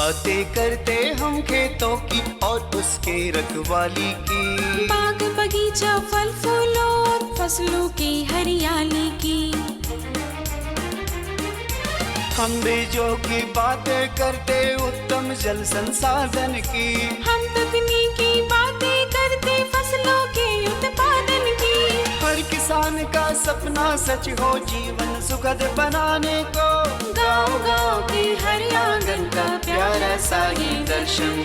बातें करते हम खेतों की और उसके रखवाली की, बाग बगीचा फल फूलों और फसलों की हरियाली की। हम बीजों की बातें करते उत्तम जल संसाधन की, हम तकनीकी बातें करते फसलों के उत्पादन की। हर किसान का सपना सच हो जीवन सुखद बनाने को, गाँव-गाँव के हर आंगन का प्यारा सा ये दर्शन।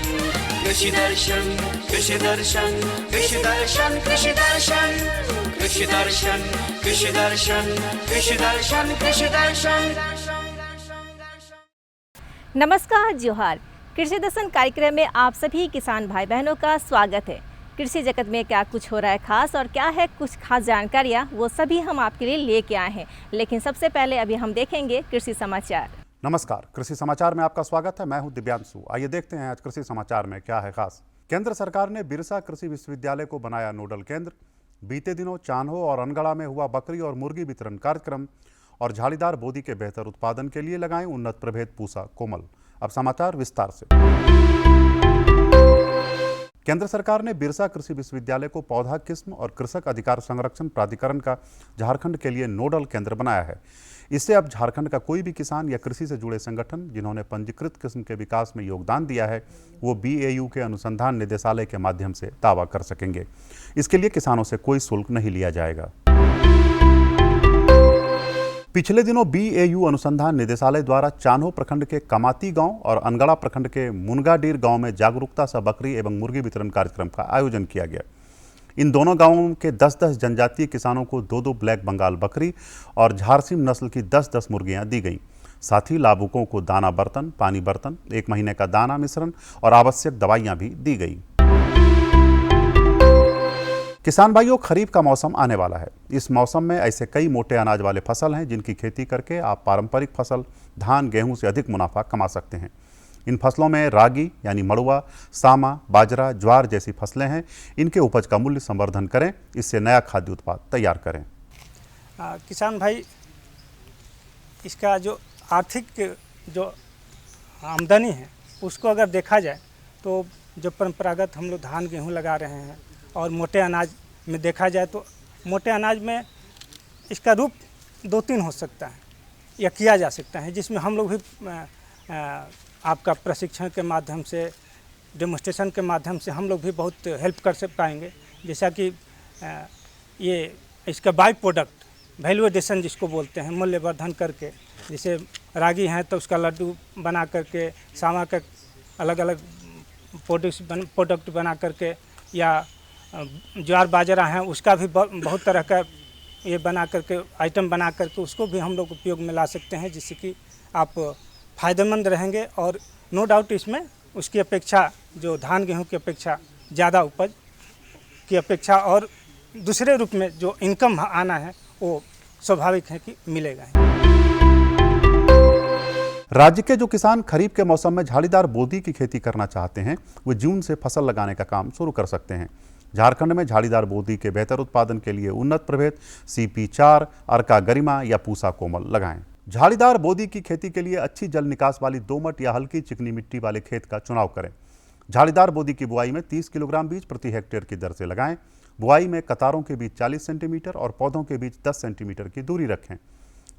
कृषि दर्शन, कृषि दर्शन, कृषि दर्शन, कृषि दर्शन, कृषि दर्शन, कृषि दर्शन, कृषि दर्शन, कृषि दर्शन। नमस्कार, जोहार। कृषि दर्शन कार्यक्रम में आप सभी किसान भाई बहनों का स्वागत है। कृषि जगत में क्या कुछ हो रहा है खास और क्या है कुछ खास जानकारियाँ, वो सभी हम आपके लिए लेके आए हैं। लेकिन सबसे पहले अभी हम देखेंगे कृषि समाचार। नमस्कार, कृषि समाचार में आपका स्वागत है। मैं हूं दिव्यांशु। आइए देखते हैं आज कृषि समाचार में क्या है खास। केंद्र सरकार ने बिरसा कृषि विश्वविद्यालय को बनाया नोडल केंद्र। बीते दिनों चान्हो और अनगढ़ा में हुआ बकरी और मुर्गी वितरण कार्यक्रम और झाड़ीदार बोदी के बेहतर उत्पादन के लिए लगाएं उन्नत प्रभेद पूसा कोमल। अब समाचार विस्तार से। केंद्र सरकार ने बिरसा कृषि विश्वविद्यालय को पौधा किस्म और कृषक अधिकार संरक्षण प्राधिकरण का झारखंड के लिए नोडल केंद्र बनाया है। इससे अब झारखंड का कोई भी किसान या कृषि से जुड़े संगठन जिन्होंने पंजीकृत किस्म के विकास में योगदान दिया है, वो BAU के अनुसंधान निदेशालय के माध्यम से दावा कर सकेंगे। इसके लिए किसानों से कोई शुल्क नहीं लिया जाएगा। पिछले दिनों BAU अनुसंधान निदेशालय द्वारा चान्हो प्रखंड के कमाती गांव और अनगढ़ा प्रखंड के मुनगाडीर गांव में जागरूकता सह बकरी एवं मुर्गी वितरण कार्यक्रम का आयोजन किया गया। इन दोनों गांवों के 10-10 जनजातीय किसानों को 2-2 ब्लैक बंगाल बकरी और झारसीम नस्ल की 10-10 मुर्गियां दी गईं। साथ ही लाभुकों को दाना बर्तन, पानी बर्तन, 1 महीने का दाना मिश्रण और आवश्यक दवाइयां भी दी गई। किसान भाइयों, खरीफ का मौसम आने वाला है। इस मौसम में ऐसे कई मोटे अनाज वाले फसल हैं जिनकी खेती करके आप पारंपरिक फसल धान गेहूं से अधिक मुनाफा कमा सकते हैं। इन फसलों में रागी यानी मड़ुआ, सामा, बाजरा, ज्वार जैसी फसलें हैं। इनके उपज का मूल्य संवर्धन करें, इससे नया खाद्य उत्पाद तैयार करें। किसान भाई, इसका जो आर्थिक जो आमदनी है उसको अगर देखा जाए तो जो परंपरागत हम लोग धान गेहूं लगा रहे हैं और मोटे अनाज में देखा जाए तो मोटे अनाज में इसका रूप 2-3 हो सकता है या किया जा सकता है, जिसमें हम लोग भी आपका प्रशिक्षण के माध्यम से, डेमोन्स्ट्रेशन के माध्यम से हम लोग भी बहुत हेल्प कर पाएंगे। जैसा कि ये इसका बाई प्रोडक्ट वैल्यू एडिशन जिसको बोलते हैं, मूल्यवर्धन करके, जैसे रागी हैं तो उसका लड्डू बना करके, सामा का अलग अलग प्रोडक्ट बना करके, या ज्वार बाजरा हैं उसका भी बहुत तरह का ये बना करके आइटम बना करके उसको भी हम लोग उपयोग में ला सकते हैं, जिससे कि आप फ़ायदेमंद रहेंगे। और नो डाउट इसमें उसकी अपेक्षा, जो धान गेहूं की अपेक्षा ज़्यादा उपज की अपेक्षा और दूसरे रूप में जो इनकम आना है वो स्वाभाविक है कि मिलेगा। राज्य के जो किसान खरीफ के मौसम में झाड़ीदार बोदी की खेती करना चाहते हैं, वो जून से फसल लगाने का काम शुरू कर सकते हैं। झारखंड में झाड़ीदार बोदी के बेहतर उत्पादन के लिए उन्नत प्रभेद CP4, अर्का गरिमा या पूसा कोमल लगाएं। झाड़ीदार बोदी की खेती के लिए अच्छी जल निकास वाली दोमट या हल्की चिकनी मिट्टी वाले खेत का चुनाव करें। झाड़ीदार बोदी की बुआई में 30 किलोग्राम बीज प्रति हेक्टेयर की दर से लगाएं। बुआई में कतारों के बीच 40 सेंटीमीटर और पौधों के बीच 10 सेंटीमीटर की दूरी रखें।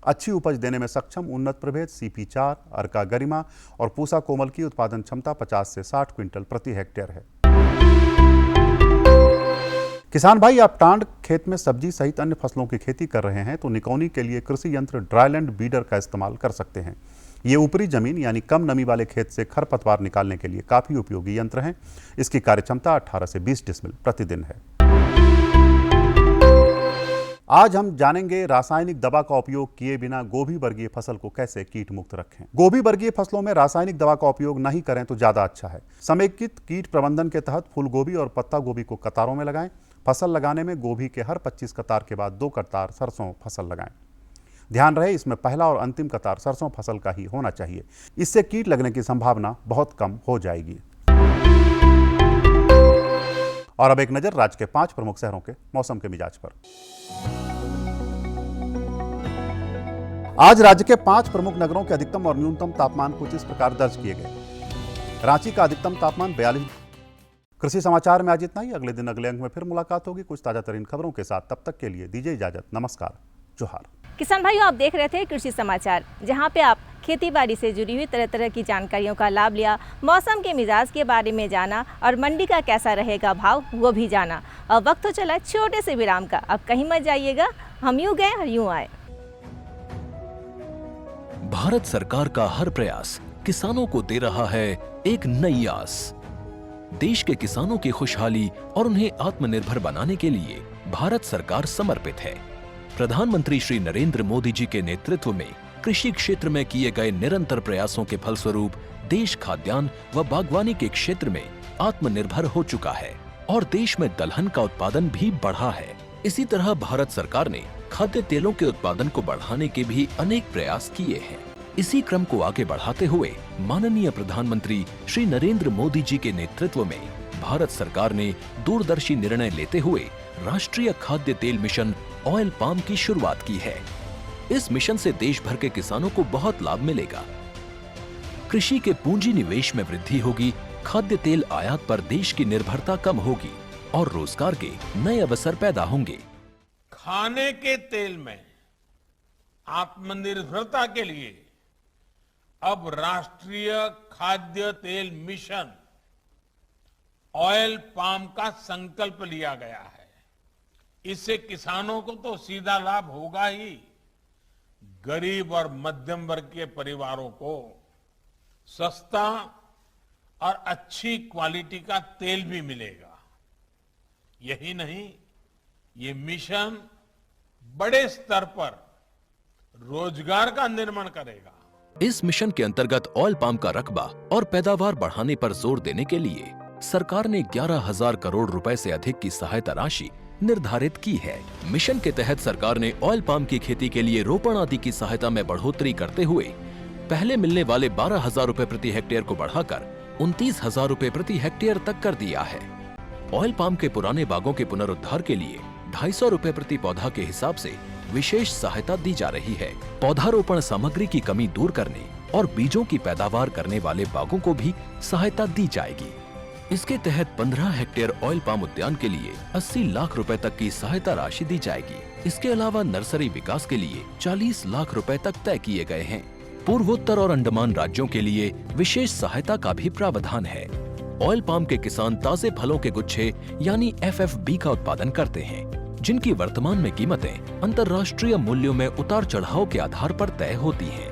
अच्छी उपज देने में सक्षम उन्नत प्रभेद CP4, अर्का गरिमा और पूसा कोमल की उत्पादन क्षमता 50 से 60 क्विंटल प्रति हेक्टेयर है। किसान भाई, आप टांड खेत में सब्जी सहित अन्य फसलों की खेती कर रहे हैं तो निकौनी के लिए कृषि यंत्र ड्राईलैंड बीडर का इस्तेमाल कर सकते हैं। ये ऊपरी जमीन यानी कम नमी वाले खेत से खरपतवार निकालने के लिए काफी उपयोगी यंत्र है। इसकी कार्यक्षमता 18 से 20 डिसमिल प्रतिदिन है। आज हम जानेंगे रासायनिक दवा का उपयोग किए बिना गोभी वर्गीय फसल को कैसे कीट मुक्त रखें। गोभी वर्गीय फसलों में रासायनिक दवा का उपयोग नहीं करें तो ज्यादा अच्छा है। समेकित कीट प्रबंधन के तहत फूल गोभी और पत्ता गोभी को कतारों में लगाएं। फसल लगाने में गोभी के हर 25 कतार के बाद 2 कतार सरसों फसल लगाएं। ध्यान रहे, इसमें पहला और अंतिम कतार सरसों फसल का ही होना चाहिए। इससे कीट लगने की संभावना बहुत कम हो जाएगी। और अब एक नजर राज्य के 5 प्रमुख शहरों के मौसम के मिजाज पर। आज राज्य के 5 प्रमुख नगरों के अधिकतम और न्यूनतम तापमान कुछ इस प्रकार दर्ज किए गए। रांची का अधिकतम तापमान 42। कृषि समाचार में आज इतना ही। अगले दिन अगले अंक में फिर मुलाकात होगी कुछ ताजा तरीन खबरों के साथ। तब तक के लिए दीजिए इजाजत। नमस्कार, जोहार। किसान भाइयों, आप देख रहे थे कृषि समाचार, जहां पे आप खेती बाड़ी से जुड़ी हुई तरह तरह की जानकारियों का लाभ लिया, मौसम के मिजाज के बारे में जाना और मंडी का कैसा रहेगा भाव वो भी जाना। अब वक्त तो चला छोटे से विराम का। अब कहीं मत जाइएगा, हम यूं गए और यूं आए। भारत सरकार का हर प्रयास किसानों को दे रहा है एक नई आस। देश के किसानों की खुशहाली और उन्हें आत्मनिर्भर बनाने के लिए भारत सरकार समर्पित है। प्रधानमंत्री श्री नरेंद्र मोदी जी के नेतृत्व में कृषि क्षेत्र में किए गए निरंतर प्रयासों के फलस्वरूप देश खाद्यान्न व बागवानी के क्षेत्र में आत्मनिर्भर हो चुका है और देश में दलहन का उत्पादन भी बढ़ा है। इसी तरह भारत सरकार ने खाद्य तेलों के उत्पादन को बढ़ाने के भी अनेक प्रयास किए हैं। इसी क्रम को आगे बढ़ाते हुए माननीय प्रधानमंत्री श्री नरेंद्र मोदी जी के नेतृत्व में भारत सरकार ने दूरदर्शी निर्णय लेते हुए राष्ट्रीय खाद्य तेल मिशन ऑयल पाम की शुरुआत की है। इस मिशन से देश भर के किसानों को बहुत लाभ मिलेगा। कृषि के पूंजी निवेश में वृद्धि होगी, खाद्य तेल आयात पर देश की निर्भरता कम होगी और रोजगार के नए अवसर पैदा होंगे। खाने के तेल में आत्मनिर्भरता के लिए अब राष्ट्रीय खाद्य तेल मिशन ऑयल पाम का संकल्प लिया गया है। इससे किसानों को तो सीधा लाभ होगा ही, गरीब और मध्यम वर्ग के परिवारों को सस्ता और अच्छी क्वालिटी का तेल भी मिलेगा। यही नहीं, ये मिशन बड़े स्तर पर रोजगार का निर्माण करेगा। इस मिशन के अंतर्गत ऑयल पाम का रकबा और पैदावार बढ़ाने पर जोर देने के लिए सरकार ने 11,000 करोड़ रुपए से अधिक की सहायता राशि निर्धारित की है। मिशन के तहत सरकार ने ऑयल पाम की खेती के लिए रोपण आदि की सहायता में बढ़ोतरी करते हुए पहले मिलने वाले 12,000 रुपए प्रति हेक्टेयर को बढ़ाकर 29,000 रुपए प्रति हेक्टेयर तक कर दिया है। ऑयल पाम के पुराने बागों के पुनरुद्धार के लिए 250 रुपए प्रति पौधा के हिसाब से विशेष सहायता दी जा रही है। पौधारोपण सामग्री की कमी दूर करने और बीजों की पैदावार करने वाले बागों को भी सहायता दी जाएगी। इसके तहत 15 हेक्टेयर ऑयल पाम उद्यान के लिए 80 लाख रुपए तक की सहायता राशि दी जाएगी। इसके अलावा नर्सरी विकास के लिए 40 लाख रुपए तक तय किए गए हैं। पूर्वोत्तर और अंडमान राज्यों के लिए विशेष सहायता का भी प्रावधान है। ऑयल पाम के किसान ताजे फलों के गुच्छे यानी FFB का उत्पादन करते हैं, जिनकी वर्तमान में कीमतें अंतर्राष्ट्रीय मूल्यों में उतार चढ़ाव के आधार पर तय होती हैं।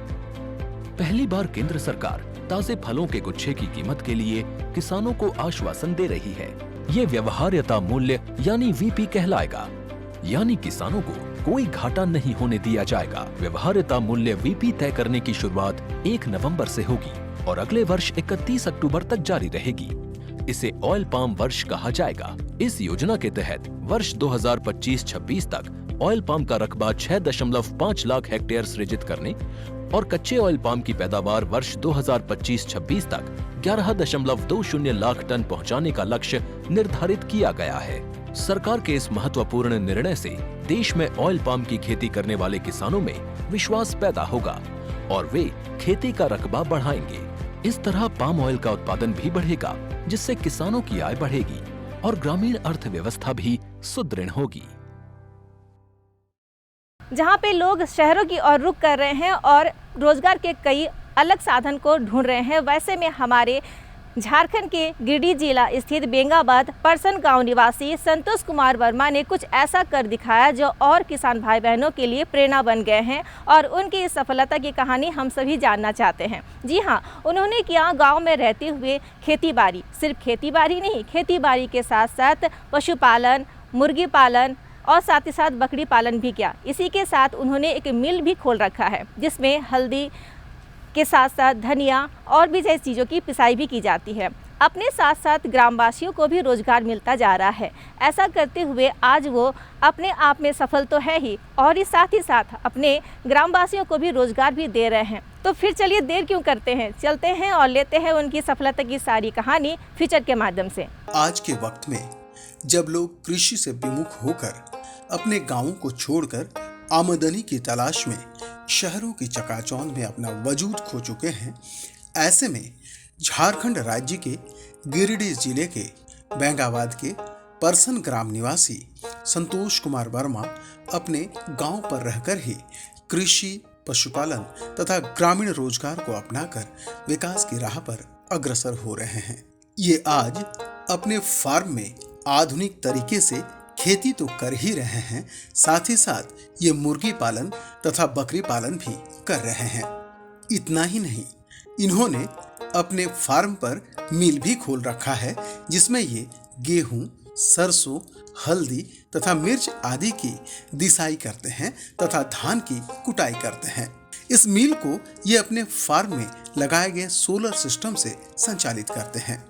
पहली बार केंद्र सरकार ताजे फलों के गुच्छे की कीमत के लिए किसानों को आश्वासन दे रही है। ये व्यवहार्यता मूल्य यानी VP कहलाएगा, यानी किसानों को कोई घाटा नहीं होने दिया जाएगा। व्यवहार्यता मूल्य VP तय करने की शुरुआत 1 नवंबर से होगी और अगले वर्ष 31 अक्टूबर तक जारी रहेगी। इसे ऑयल पाम वर्ष कहा जाएगा। इस योजना के तहत वर्ष 2025-26 तक ऑयल पाम का रकबा 6.5 लाख हेक्टेयर सृजित करने और कच्चे ऑयल पाम की पैदावार वर्ष 2025-26 तक 11.20 लाख टन पहुंचाने का लक्ष्य निर्धारित किया गया है। सरकार के इस महत्वपूर्ण निर्णय से देश में ऑयल पाम की खेती करने वाले किसानों में विश्वास पैदा होगा और वे खेती का रकबा बढ़ाएंगे। इस तरह पाम ऑयल का उत्पादन भी बढ़ेगा, जिससे किसानों की आय बढ़ेगी और ग्रामीण अर्थव्यवस्था भी सुदृढ़ होगी। जहां पे लोग शहरों की ओर रुख कर रहे हैं और रोजगार के कई अलग साधन को ढूंढ रहे हैं, वैसे में हमारे झारखंड के गिरिडीह जिला स्थित बेंगाबाद परसन गांव निवासी संतोष कुमार वर्मा ने कुछ ऐसा कर दिखाया जो और किसान भाई बहनों के लिए प्रेरणा बन गए हैं और उनकी इस सफलता की कहानी हम सभी जानना चाहते हैं। जी हाँ, उन्होंने किया गांव में रहते हुए खेतीबाड़ी। सिर्फ खेतीबाड़ी नहीं, खेतीबाड़ी के साथ साथ पशुपालन, मुर्गी पालन और साथ ही साथ बकरी पालन भी किया। इसी के साथ उन्होंने एक मिल भी खोल रखा है, जिसमें हल्दी के साथ साथ धनिया और भी जैसी चीज़ों की पिसाई भी की जाती है। अपने साथ साथ ग्रामवासियों को भी रोजगार मिलता जा रहा है। ऐसा करते हुए आज वो अपने आप में सफल तो है ही और इस साथ ही साथ अपने ग्रामवासियों को भी रोजगार भी दे रहे हैं। तो फिर चलिए देर क्यों करते हैं, चलते हैं और लेते हैं उनकी सफलता की सारी कहानी फीचर के माध्यम से। आज के वक्त में जब लोग कृषि से विमुख होकर अपने गांवों को छोड़कर आमदनी की तलाश में शहरों की चकाचौंध में अपना वजूद खो चुके हैं, ऐसे में झारखंड राज्य के गिरिडीह जिले के बैंगाबाद के परसन ग्राम निवासी संतोष कुमार वर्मा अपने गांव पर रहकर ही कृषि, पशुपालन तथा ग्रामीण रोजगार को अपनाकर विकास की राह पर अग्रसर हो रहे हैं। ये आज अपने फार्म में आधुनिक तरीके से खेती तो कर ही रहे हैं, साथ ही साथ ये मुर्गी पालन तथा बकरी पालन भी कर रहे हैं। इतना ही नहीं, इन्होंने अपने फार्म पर मिल भी खोल रखा है, जिसमें ये गेहूं, सरसों, हल्दी तथा मिर्च आदि की दिसाई करते हैं तथा धान की कुटाई करते हैं। इस मिल को ये अपने फार्म में लगाए गए सोलर सिस्टम से संचालित करते हैं,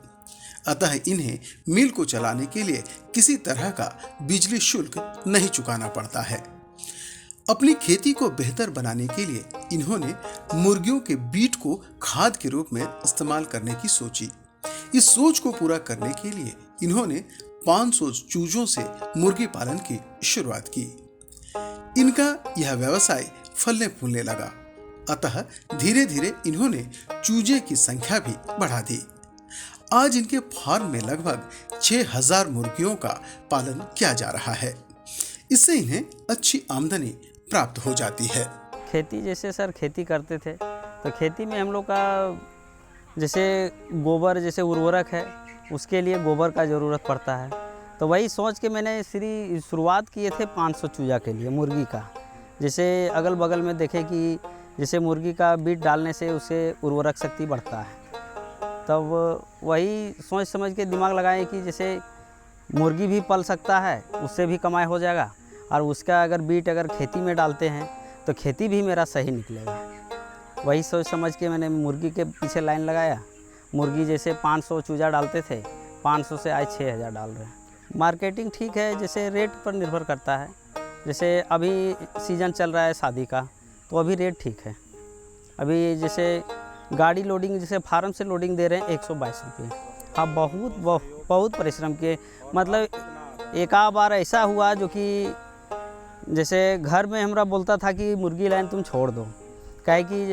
अतः इन्हें मिल को चलाने के लिए किसी तरह का बिजली शुल्क नहीं चुकाना पड़ता है। अपनी खेती को बेहतर बनाने के लिए इन्होंने मुर्गियों के बीट को खाद के रूप में इस्तेमाल करने की सोची। इस सोच को पूरा करने के लिए इन्होंने 500 चूजों से मुर्गी पालन की शुरुआत की। इनका यह व्यवसाय फलने फूलने लगा, अतः धीरे धीरे इन्होंने चूजे की संख्या भी बढ़ा दी। आज इनके फार्म में लगभग 6000 मुर्गियों का पालन किया जा रहा है। इससे इन्हें अच्छी आमदनी प्राप्त हो जाती है। खेती जैसे सर खेती करते थे तो खेती में हम लोग का जैसे गोबर जैसे उर्वरक है, उसके लिए गोबर का ज़रूरत पड़ता है। तो वही सोच के मैंने शुरुआत किए थे 500 चूजा के लिए मुर्गी का। जैसे अगल बगल में देखे कि जैसे मुर्गी का बीट डालने से उससे उर्वरक शक्ति बढ़ता है, तब वही सोच समझ के दिमाग लगाए कि जैसे मुर्गी भी पल सकता है, उससे भी कमाई हो जाएगा, और उसका अगर बीट अगर खेती में डालते हैं तो खेती भी मेरा सही निकलेगा। वही सोच समझ के मैंने मुर्गी के पीछे लाइन लगाया। मुर्गी जैसे 500 चूजा डालते थे, 500 से आज 6000 डाल रहे हैं। मार्केटिंग ठीक है, जैसे रेट पर निर्भर करता है। जैसे अभी सीज़न चल रहा है शादी का, तो अभी रेट ठीक है। अभी जैसे गाड़ी लोडिंग जैसे फार्म से लोडिंग दे रहे हैं 122 रुपये। हाँ, बहुत परिश्रम किए। मतलब एक बार ऐसा हुआ जो कि जैसे घर में हमरा बोलता था कि मुर्गी लाइन तुम छोड़ दो, काहे कि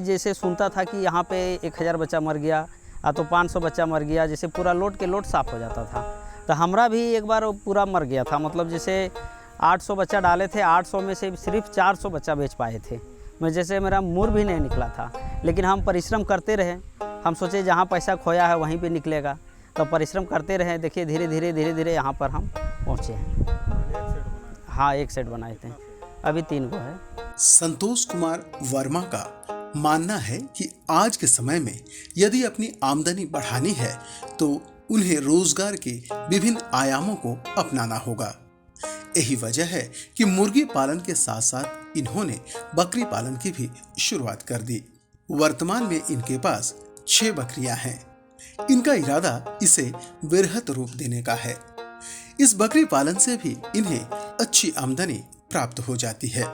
जैसे सुनता था कि यहाँ पे 1000 बच्चा मर गया, तो 500 बच्चा मर गया, जैसे पूरा लोड के लोड साफ़ हो जाता था। तो हमरा भी एक बार पूरा मर गया था। मतलब जैसे 800 बच्चा डाले थे, 800 में से सिर्फ 400 बच्चा बेच पाए थे। मैं जैसे मेरा मुर भी नहीं निकला था, लेकिन हम परिश्रम करते रहे। हम सोचे जहाँ पैसा खोया है वहीं पे निकलेगा, तो परिश्रम करते रहे। देखिए धीरे धीरे यहाँ पर हम पहुँचे हैं। हाँ, एक सेट बनाए थे, अभी 3 को है। संतोष कुमार वर्मा का मानना है कि आज के समय में यदि अपनी आमदनी बढ़ानी है तो उन्हें रोजगार के विभिन्न आयामों को अपनाना होगा। यही वजह है कि मुर्गी पालन के साथ साथ इन्होंने बकरी पालन की भी शुरुआत कर दी। वर्तमान में इनके पास 6 बकरियां हैं। इनका इरादा इसे वृहत रूप देने का है। इस बकरी पालन से भी इन्हें अच्छी आमदनी प्राप्त हो जाती है।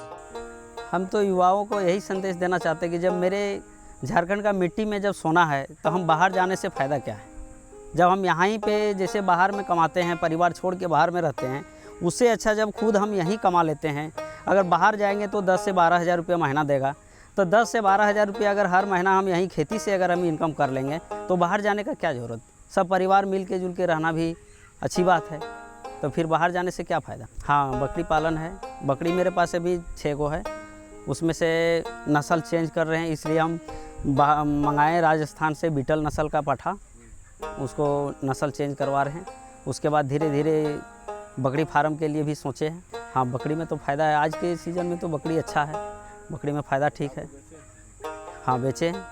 हम तो युवाओं को यही संदेश देना चाहते हैं कि जब मेरे झारखंड का मिट्टी में जब सोना है तो हम बाहर जाने से फ़ायदा क्या है। जब हम यहाँ ही पे जैसे बाहर में कमाते हैं, परिवार छोड़ के बाहर में रहते हैं, उससे अच्छा जब खुद हम यहीं कमा लेते हैं। अगर बाहर जाएंगे तो 10 से 12 हज़ार रुपये महीना देगा, तो 10 से 12 हज़ार रुपये अगर हर महीना हम यहीं खेती से अगर हम इनकम कर लेंगे तो बाहर जाने का क्या ज़रूरत। सब परिवार मिल के जुल के रहना भी अच्छी बात है, तो फिर बाहर जाने से क्या फ़ायदा। हाँ, बकरी पालन है। बकरी मेरे पास अभी 6 गो है, उसमें से नस्ल चेंज कर रहे हैं, इसलिए हम मंगाए राजस्थान से बीटल नस्ल का पाठा, उसको नस्ल चेंज करवा रहे हैं। उसके बाद धीरे धीरे बकरी फार्म के लिए भी सोचे हैं। हाँ, बकरी में तो फ़ायदा है। आज के सीज़न में तो बकरी अच्छा है, बकरी में फ़ायदा ठीक है। हाँ, बेचे हैं।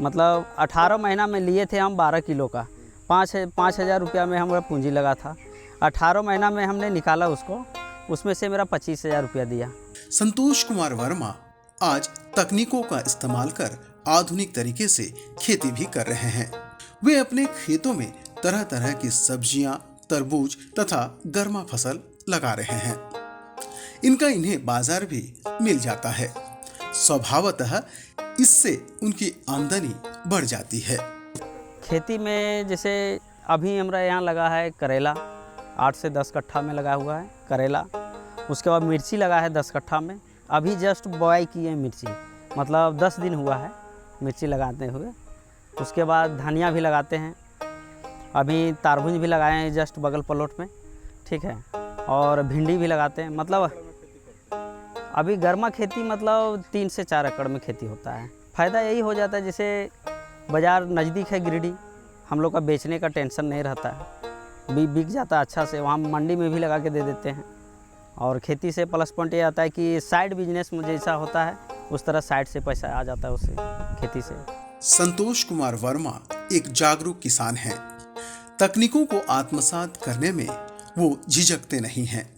मतलब 18 महीना में लिए थे हम 12 किलो का, 5,000 रुपया में हमारा पूंजी लगा था। 18 महीना में हमने निकाला उसको, उसमें से मेरा 25,000 रुपया दिया। संतोष कुमार वर्मा आज तकनीकों का इस्तेमाल कर आधुनिक तरीके से खेती भी कर रहे हैं। वे अपने खेतों में तरह तरह की सब्जियां, तरबूज तथा गर्मा फसल लगा रहे हैं। इनका इन्हें बाजार भी मिल जाता है। स्वभावतः इससे उनकी आमदनी बढ़ जाती है। खेती में जैसे अभी हमारा यहाँ लगा है करेला, 8 से 10 कट्ठा में लगा हुआ है करेला। उसके बाद मिर्ची लगा है 10 कट्ठा में। अभी जस्ट बोआई की है मिर्ची, मतलब 10 दिन हुआ है मिर्ची लगाते हुए। उसके बाद धनिया भी लगाते हैं, अभी तारबूज भी लगाए हैं जस्ट बगल प्लॉट में, ठीक है, और भिंडी भी लगाते हैं। मतलब अभी गर्मा खेती मतलब 3 से 4 एकड़ में खेती होता है। फ़ायदा यही हो जाता है, जैसे बाज़ार नज़दीक है गिरिडीह, हम लोग का बेचने का टेंशन नहीं रहता है, बिक जाता है अच्छा से, वहाँ मंडी में भी लगा के दे देते हैं। और खेती से प्लस पॉइंट ये आता है कि साइड बिजनेस में जैसा होता है उस तरह साइड से पैसा आ जाता है उससे, खेती से। संतोष कुमार वर्मा एक जागरूक किसान हैं। तकनीकों को आत्मसात करने में वो झिझकते नहीं हैं।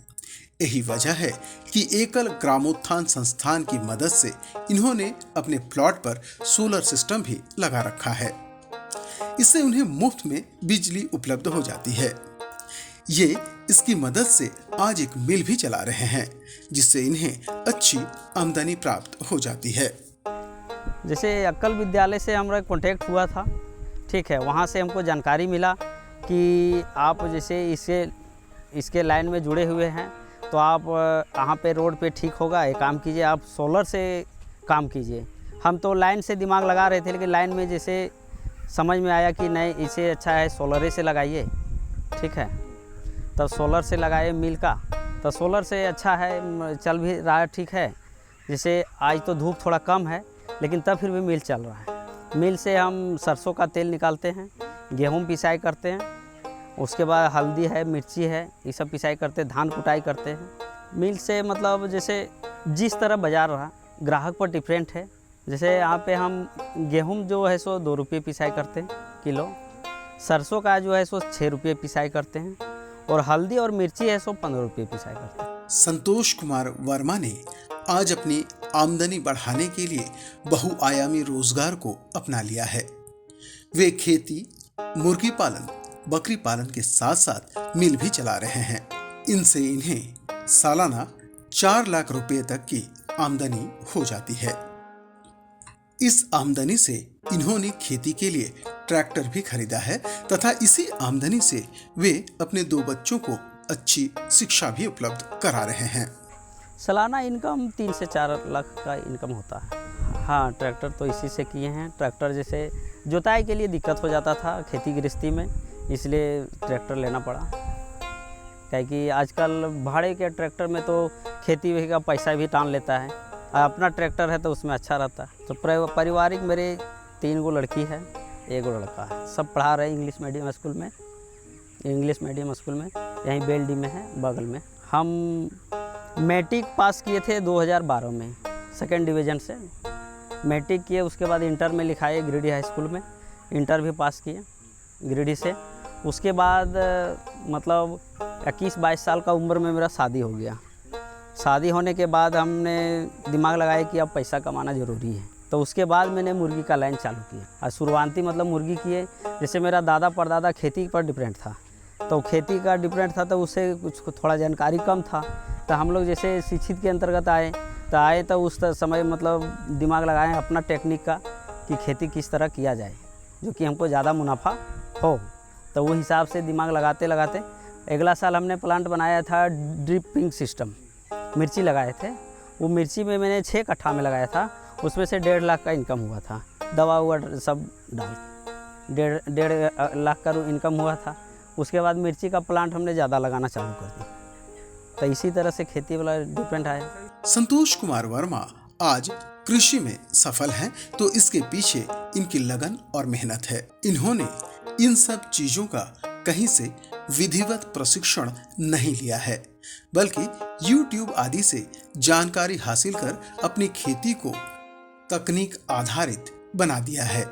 यही वजह है कि एकल ग्रामोत्थान संस्थान की मदद से इन्होंने अपने प्लॉट पर सोलर सिस्टम भी लगा रखा है। इससे उन्हें मुफ्त में बिजली उपलब्ध हो जाती है। ये इसकी मदद से आज एक मिल भी चला रहे हैं, जिससे इन्हें अच्छी आमदनी प्राप्त हो जाती है। जैसे अक्कल विद्यालय से हमारा कॉन्टेक्ट हुआ था, ठीक है, वहाँ से हमको जानकारी मिला कि आप जैसे इसके लाइन में जुड़े हुए हैं तो आप यहाँ पे रोड पे ठीक होगा, एक काम कीजिए, आप सोलर से काम कीजिए। हम तो लाइन से दिमाग लगा रहे थे, लेकिन लाइन में जैसे समझ में आया कि नहीं, इसे अच्छा है सोलर से लगाइए, ठीक है, तब सोलर से लगाए मिल का, तो सोलर से अच्छा है, चल भी रहा है, ठीक है। जैसे आज तो धूप थोड़ा कम है, लेकिन तब फिर भी मिल चल रहा है। मिल से हम सरसों का तेल निकालते हैं, गेहूँ पिसाई करते हैं, उसके बाद हल्दी है, मिर्ची है, ये सब पिसाई करते हैं, धान कुटाई करते हैं। मिल से मतलब जैसे जिस तरह बाज़ार रहा, ग्राहक पर डिफरेंट है। जैसे यहाँ पे हम गेहूँ जो है सो 2 रुपये पिसाई करते हैं किलो, सरसों का जो है सो 6 रुपये पिसाई करते हैं, और हल्दी और मिर्ची है सो 15 रुपये पिसाई करते हैं। संतोष कुमार वर्मा ने आज अपनी आमदनी बढ़ाने के लिए बहुआयामी रोजगार को अपना लिया है। वे खेती, मुर्गी पालन, बकरी पालन के साथ साथ मिल भी चला रहे हैं। इनसे इन्हें सालाना 4 लाख रुपए तक की आमदनी हो जाती है। इस आमदनी से इन्होंने खेती के लिए ट्रैक्टर भी खरीदा है तथा इसी आमदनी से वे अपने 2 बच्चों को अच्छी शिक्षा भी उपलब्ध करा रहे हैं। सालाना इनकम 3 से 4 लाख का इनकम होता है। हाँ, ट्रैक्टर तो इसी से किए हैं। ट्रैक्टर जैसे जुताई के लिए दिक्कत हो जाता था खेती गृहस्थी में, इसलिए ट्रैक्टर लेना पड़ा। क्योंकि आजकल भाड़े के ट्रैक्टर में तो खेती का पैसा भी टान लेता है, अपना ट्रैक्टर है तो उसमें अच्छा रहता है। तो पारिवारिक मेरे 3 गो लड़की है, 1 गो लड़का है, सब पढ़ा रहे इंग्लिश मीडियम स्कूल में, यहीं बेलडी में है बगल में। हम मैट्रिक पास किए थे 2012 में, 2nd डिवीज़न से मैट्रिक किए। उसके बाद इंटर में लिखाए गिरिडीह हाई स्कूल में, इंटर भी पास किए गिरिडीह से। उसके बाद मतलब 21-22 साल का उम्र में मेरा शादी हो गया। शादी होने के बाद हमने दिमाग लगाया कि अब पैसा कमाना ज़रूरी है, तो उसके बाद मैंने मुर्गी का लाइन चालू किया। और शुरुआती मतलब मुर्गी किए, जैसे मेरा दादा परदादा खेती पर डिपेंड था, तो खेती का डिपेंड था, तो उससे कुछ थोड़ा जानकारी कम था। तो हम लोग जैसे शिक्षित के अंतर्गत आए तो उस समय मतलब दिमाग लगाए अपना टेक्निक का कि खेती किस तरह किया जाए जो कि हमको ज़्यादा मुनाफा हो। तो वो हिसाब से दिमाग लगाते अगला साल हमने प्लांट बनाया था ड्रिपिंग सिस्टम, मिर्ची लगाए थे। वो मिर्ची में मैंने 6 कट्ठा में लगाया था, उसमें से 1.5 लाख का इनकम हुआ था, दवा हुआ सब डाल 1.5 लाख का इनकम हुआ था। उसके बाद मिर्ची का प्लांट हमने ज़्यादा लगाना चालू कर दिया, तो इसी तरह से खेती वाला डिपेंड आया। संतोष कुमार वर्मा आज कृषि में सफल हैं, तो इसके पीछे इनकी लगन और मेहनत है। इन्होंने इन सब चीजों का कहीं से विधिवत प्रशिक्षण नहीं लिया है, बल्कि YouTube आदि से जानकारी हासिल कर अपनी खेती को तकनीक आधारित बना दिया है।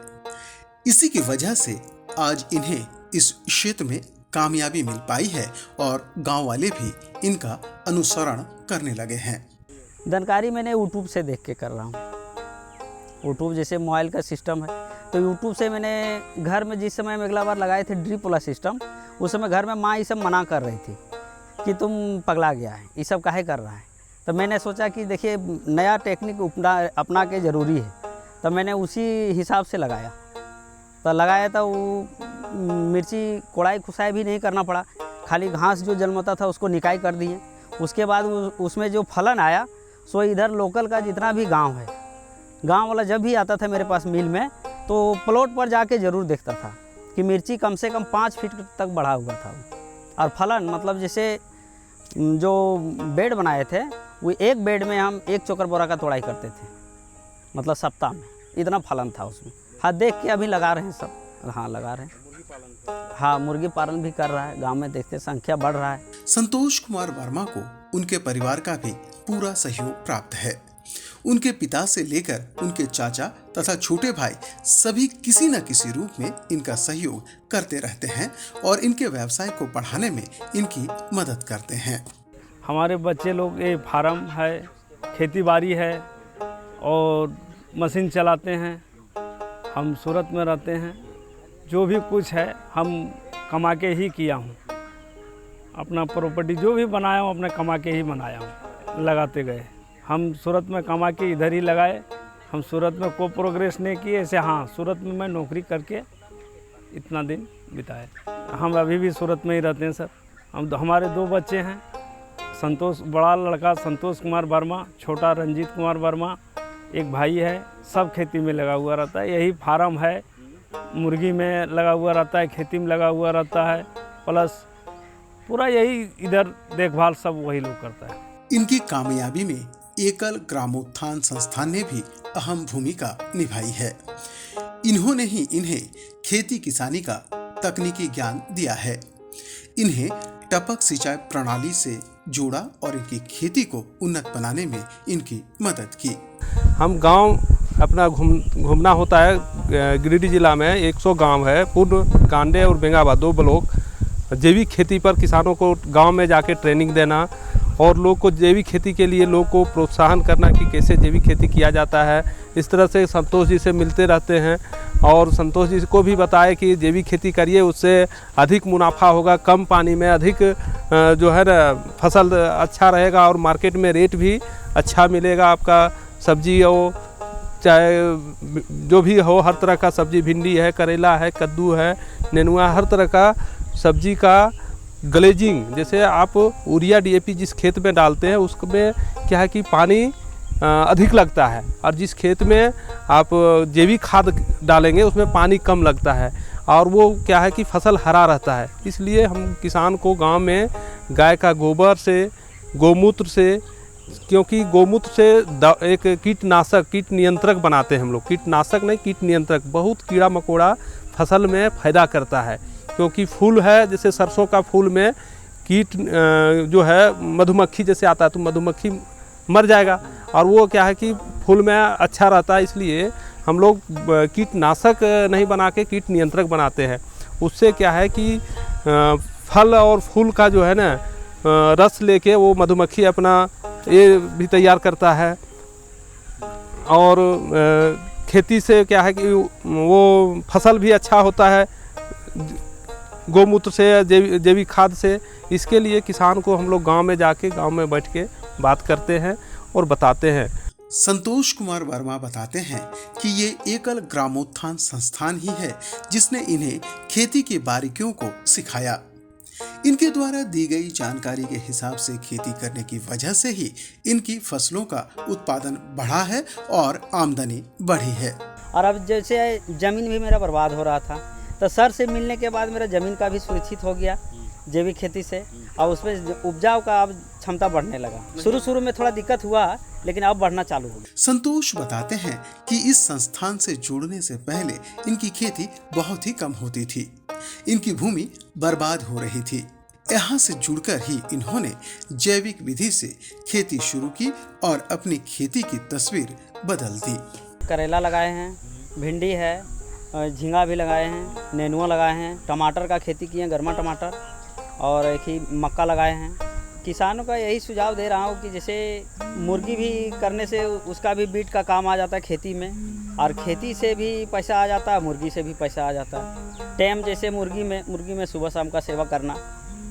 इसी की वजह से आज इन्हें इस क्षेत्र में कामयाबी मिल पाई है और गांव वाले भी इनका अनुसरण करने लगे हैं। जानकारी मैंने YouTube से देख के कर रहा हूँ। YouTube जैसे मोबाइल का सिस्टम है, तो YouTube से मैंने घर में जिस समय में अगला बार लगाए थे ड्रिप वाला सिस्टम, उस समय घर में माँ ये सब मना कर रही थी कि तुम पगला गया है, ये सब काहे कर रहा है। तो मैंने सोचा कि देखिए नया टेक्निक अपना के ज़रूरी है, तो मैंने उसी हिसाब से लगाया। तो वो मिर्ची कोड़ाई खुसाई भी नहीं करना पड़ा, खाली घास जो जन्मता था उसको निकाई कर दिए। उसके बाद उसमें जो फलन आया सो इधर लोकल का जितना भी गांव है, गांव वाला जब भी आता था मेरे पास मिल में, तो प्लॉट पर जाके ज़रूर देखता था कि मिर्ची कम से कम 5 फीट तक बढ़ा हुआ था और फलन मतलब जैसे जो बेड बनाए थे वो एक बेड में हम 1 चोकर बोरा का तोड़ाई करते थे, मतलब सप्ताह में इतना फलन था उसमें। हाँ, देख के अभी लगा रहे हैं सब। हाँ, लगा रहे हैं। हाँ, मुर्गी पालन भी कर रहा है, गांव में देखते संख्या बढ़ रहा है। संतोष कुमार वर्मा को उनके परिवार का भी पूरा सहयोग प्राप्त है। उनके पिता से लेकर उनके चाचा तथा छोटे भाई सभी किसी न किसी रूप में इनका सहयोग करते रहते हैं और इनके व्यवसाय को बढ़ाने में इनकी मदद करते हैं। हमारे बच्चे लोग ये फार्म है, खेती बाड़ी है और मशीन चलाते हैं। हम सूरत में रहते हैं। जो भी कुछ है हम कमा के ही किया हूँ। अपना प्रॉपर्टी जो भी बनाया हूँ अपने कमा के ही बनाया हूँ, लगाते गए। हम सूरत में कमा के इधर ही लगाए। हम सूरत में कोई प्रोग्रेस नहीं किए ऐसे। हाँ, सूरत में मैं नौकरी करके इतना दिन बिताए। हम अभी भी सूरत में ही रहते हैं सर। हमारे 2 बच्चे हैं, संतोष, बड़ा लड़का संतोष कुमार वर्मा, छोटा रंजीत कुमार वर्मा, एक भाई है। सब खेती में लगा हुआ रहता है। यही फार्म है, मुर्गी में लगा हुआ रहता है, खेती में लगा हुआ रहता है, प्लस पूरा यही इधर देखभाल सब वही लोग करता है। इनकी कामयाबी में एकल ग्रामोत्थान संस्थान ने भी अहम भूमिका निभाई है। इन्होंने ही इन्हें खेती किसानी का तकनीकी ज्ञान दिया है। इन्हें टपक सिंचाई प्रणाली से जोड़ा और इनकी खेती को उन्नत बनाने में इनकी मदद की। हम गांव अपना घूमना होता है। गिरिडीह जिला में 100 गांव है, पूर्ण कांडे और बेंगाबाद 2 ब्लॉक। जैविक खेती पर किसानों को गांव में जाके ट्रेनिंग देना और लोग को जैविक खेती के लिए लोग को प्रोत्साहन करना कि कैसे जैविक खेती किया जाता है। इस तरह से संतोष जी से मिलते रहते हैं और संतोष जी को भी बताए कि जैविक खेती करिए, उससे अधिक मुनाफा होगा, कम पानी में अधिक जो है ना फसल अच्छा रहेगा और मार्केट में रेट भी अच्छा मिलेगा। आपका सब्जी हो चाहे जो भी हो, हर तरह का सब्जी, भिंडी है, करेला है, कद्दू है, नेनुआ, हर तरह का सब्जी का ग्लेजिंग, जैसे आप यूरिया DAP जिस खेत में डालते हैं उसमें क्या है कि पानी अधिक लगता है और जिस खेत में आप जैविक खाद डालेंगे उसमें पानी कम लगता है और वो क्या है कि फसल हरा रहता है। इसलिए हम किसान को गांव में गाय का गोबर से, गौमूत्र से, क्योंकि गौमूत्र से एक कीटनाशक, कीट नियंत्रक बनाते हैं हम लोग। कीटनाशक नहीं, कीट नियंत्रक। बहुत कीड़ा मकोड़ा फसल में फायदा करता है, क्योंकि फूल है, जैसे सरसों का फूल में कीट जो है मधुमक्खी जैसे आता है तो मधुमक्खी मर जाएगा और वो क्या है कि फूल में अच्छा रहता है। इसलिए हम लोग कीटनाशक नहीं बना के कीट नियंत्रक बनाते हैं। उससे क्या है कि फल और फूल का जो है ना रस लेके वो मधुमक्खी अपना ये भी तैयार करता है और खेती से क्या है कि वो फसल भी अच्छा होता है गौमूत्र से, जैविक खाद से। इसके लिए किसान को हम लोग गांव में जाके, गांव में बैठ के बात करते हैं और बताते हैं। संतोष कुमार वर्मा बताते हैं कि ये एकल ग्रामोत्थान संस्थान ही है जिसने इन्हें खेती की बारीकियों को सिखाया। इनके द्वारा दी गई जानकारी के हिसाब से खेती करने की वजह से ही इनकी फसलों का उत्पादन बढ़ा है और आमदनी बढ़ी है। और अब जैसे ज़मीन भी मेरा बर्बाद हो रहा था तो सर से मिलने के बाद मेरा ज़मीन का भी सुरक्षित हो गया जैविक खेती से और उसमें उपजाऊ का अब क्षमता बढ़ने लगा। शुरू में थोड़ा दिक्कत हुआ लेकिन अब बढ़ना चालू हो गया। संतोष बताते हैं कि इस संस्थान से जुड़ने से पहले इनकी खेती बहुत ही कम होती थी। इनकी भूमि बर्बाद हो रही थी। यहाँ से जुड़कर ही इन्होंने जैविक विधि से खेती शुरू की और अपनी खेती की तस्वीर बदल दी। करेला लगाए हैं, भिंडी है, झींगा भी लगाए हैं, नेनुआ लगाए हैं, टमाटर का खेती किए हैं, गर्मा टमाटर, और एक ही मक्का लगाए हैं। किसानों का यही सुझाव दे रहा हूँ कि जैसे मुर्गी भी करने से उसका भी बीट का काम आ जाता है खेती में और खेती से भी पैसा आ जाता है, मुर्गी से भी पैसा आ जाता है। टाइम जैसे मुर्गी में सुबह शाम का सेवा करना,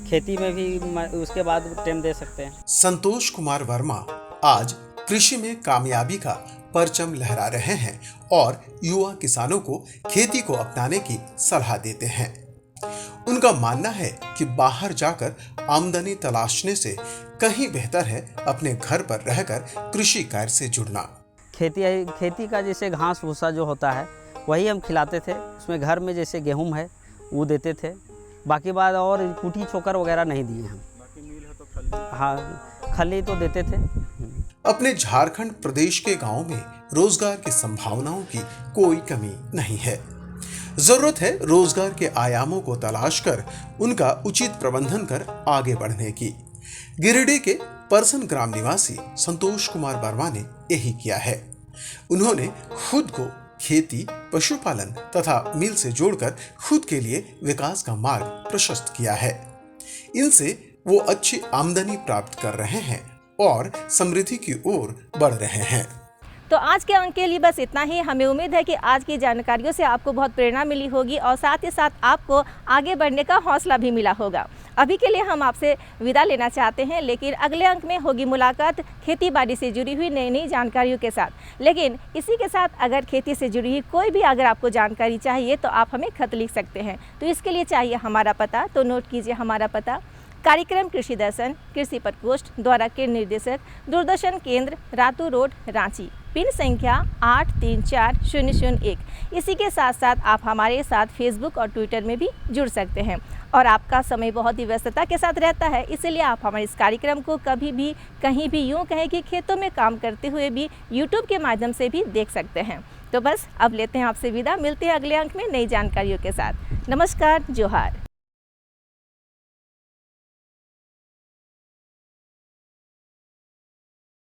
खेती में भी उसके बाद टाइम दे सकते हैं। संतोष कुमार वर्मा आज कृषि में कामयाबी का परचम लहरा रहे हैं और युवा किसानों को खेती को अपनाने की सलाह देते हैं। उनका मानना है कि बाहर जाकर आमदनी तलाशने से कहीं बेहतर है अपने घर पर रहकर कृषि कार्य से जुड़ना। खेती का जैसे घास भूसा जो होता है वही हम खिलाते थे। उसमें घर में जैसे गेहूँ है वो देते थे, बाकी बात और कुटी चोकर वगैरह नहीं दिए हम। हाँ, खली तो देते थे। अपने झारखंड प्रदेश के गांवों में रोजगार की संभावनाओं की कोई कमी नहीं है। जरूरत है रोजगार के आयामों को तलाश कर उनका उचित प्रबंधन कर आगे बढ़ने की। गिरिडीह के परसन ग्राम निवासी संतोष कुमार वर्मा ने यही किया है। उन्होंने खुद को खेती, पशुपालन तथा मिल से जोड़कर खुद के लिए विकास का मार्ग प्रशस्त किया है। इनसे वो अच्छी आमदनी प्राप्त कर रहे हैं और समृद्धि की ओर बढ़ रहे हैं। तो आज के अंक के लिए बस इतना ही। हमें उम्मीद है कि आज की जानकारियों से आपको बहुत प्रेरणा मिली होगी और साथ ही साथ आपको आगे बढ़ने का हौसला भी मिला होगा। अभी के लिए हम आपसे विदा लेना चाहते हैं, लेकिन अगले अंक में होगी मुलाकात खेती बाड़ी से जुड़ी हुई नई नई जानकारियों के साथ। लेकिन इसी के साथ अगर खेती से जुड़ी हुई कोई भी अगर आपको जानकारी चाहिए तो आप हमें खत लिख सकते हैं। तो इसके लिए चाहिए हमारा पता, तो नोट कीजिए हमारा पता। कार्यक्रम कृषि दर्शन, कृषि प्रकोष्ठ, द्वारा के निर्देशक, दूरदर्शन केंद्र, रातू रोड, रांची। पिन संख्या 834001। इसी के साथ साथ आप हमारे साथ फेसबुक और ट्विटर में भी जुड़ सकते हैं। और आपका समय बहुत ही व्यस्तता के साथ रहता है, इसलिए आप हमारे इस कार्यक्रम को कभी भी कहीं भी यूँ कहें कि खेतों में काम करते हुए भी यूट्यूब के माध्यम से भी देख सकते हैं। तो बस अब लेते हैं आपसे विदा, मिलते हैं अगले अंक में नई जानकारियों के साथ। नमस्कार, जोहार।